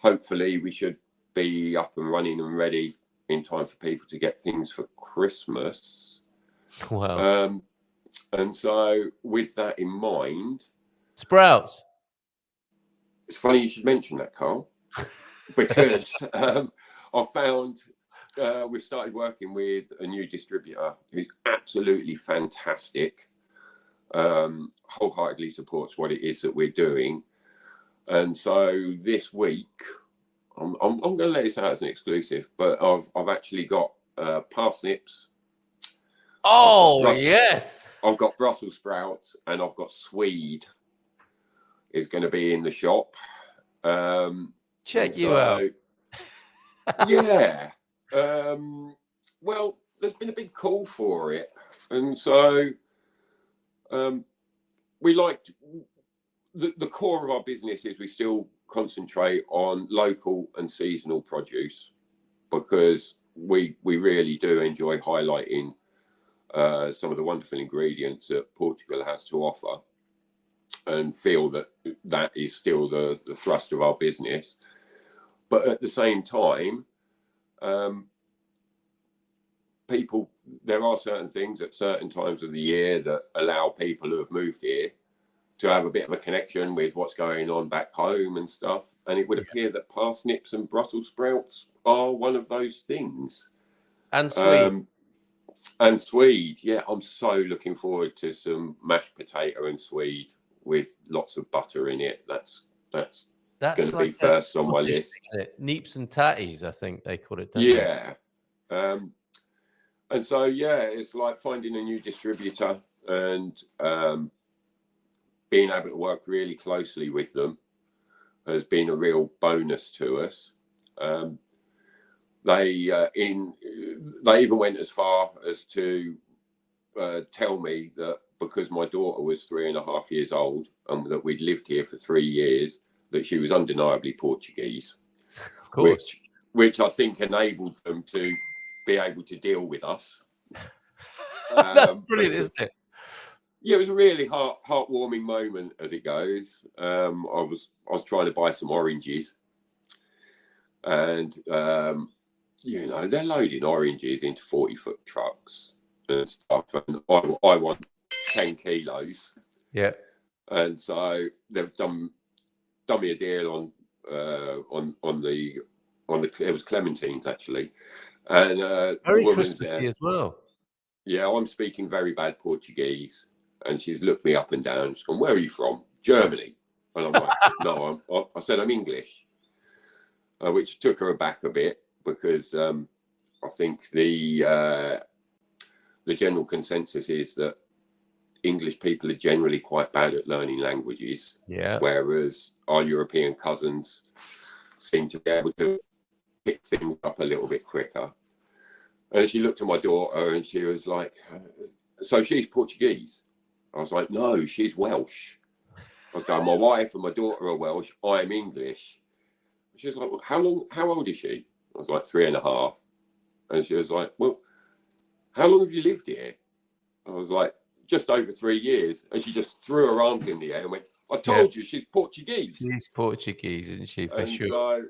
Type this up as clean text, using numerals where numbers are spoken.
hopefully we should be up and running and ready in time for people to get things for Christmas. Wow. And so with that in mind, sprouts. It's funny you should mention that, Carl, because I found we've started working with a new distributor who's absolutely fantastic, wholeheartedly supports what it is that we're doing. And so this week, I'm going to let this out as an exclusive, but I've actually got parsnips. Oh, yes. I've got Brussels sprouts and I've got swede is going to be in the shop. Check you out. Yeah. Well, there's been a big call for it. And so we liked the core of our business is we still concentrate on local and seasonal produce because we really do enjoy highlighting some of the wonderful ingredients that Portugal has to offer and feel that that is still the thrust of our business. But at the same time, there are certain things at certain times of the year that allow people who have moved here to have a bit of a connection with what's going on back home and stuff. And it would appear that parsnips and Brussels sprouts are one of those things. And swede. And swede. Yeah, I'm so looking forward to some mashed potato and swede with lots of butter in it. That's going to be first on my list. Neeps and tatties, I think they call it. Yeah. And so, it's like finding a new distributor and being able to work really closely with them has been a real bonus to us. They even went as far as to tell me that because my daughter was 3.5 years old and that we'd lived here for 3 years, that she was undeniably Portuguese. Of course. Which I think enabled them to be able to deal with us. That's brilliant, isn't it? Yeah, it was a really heartwarming moment as it goes. I was trying to buy some oranges, and they're loading oranges into 40-foot trucks and stuff, and I want 10 kilos. Yeah, and so they've done me a deal on the it was clementines actually, and very Christmassy as well. Yeah, I'm speaking very bad Portuguese. And she's looked me up and down. She's gone, "Where are you from?" "Germany." And I'm like, "No, I said I'm English," which took her aback a bit because I think the general consensus is that English people are generally quite bad at learning languages. Yeah. Whereas our European cousins seem to be able to pick things up a little bit quicker. And she looked at my daughter and she was like, "So she's Portuguese?" I was like, "No, she's Welsh." I was going, "My wife and my daughter are Welsh. I'm English." She was like, "Well, how old is she?" I was like, 3.5. And she was like, "Well, how long have you lived here?" I was like, "Just over 3 years." And she just threw her arms in the air and went, "I told you she's Portuguese." She's Portuguese, isn't she? For sure. So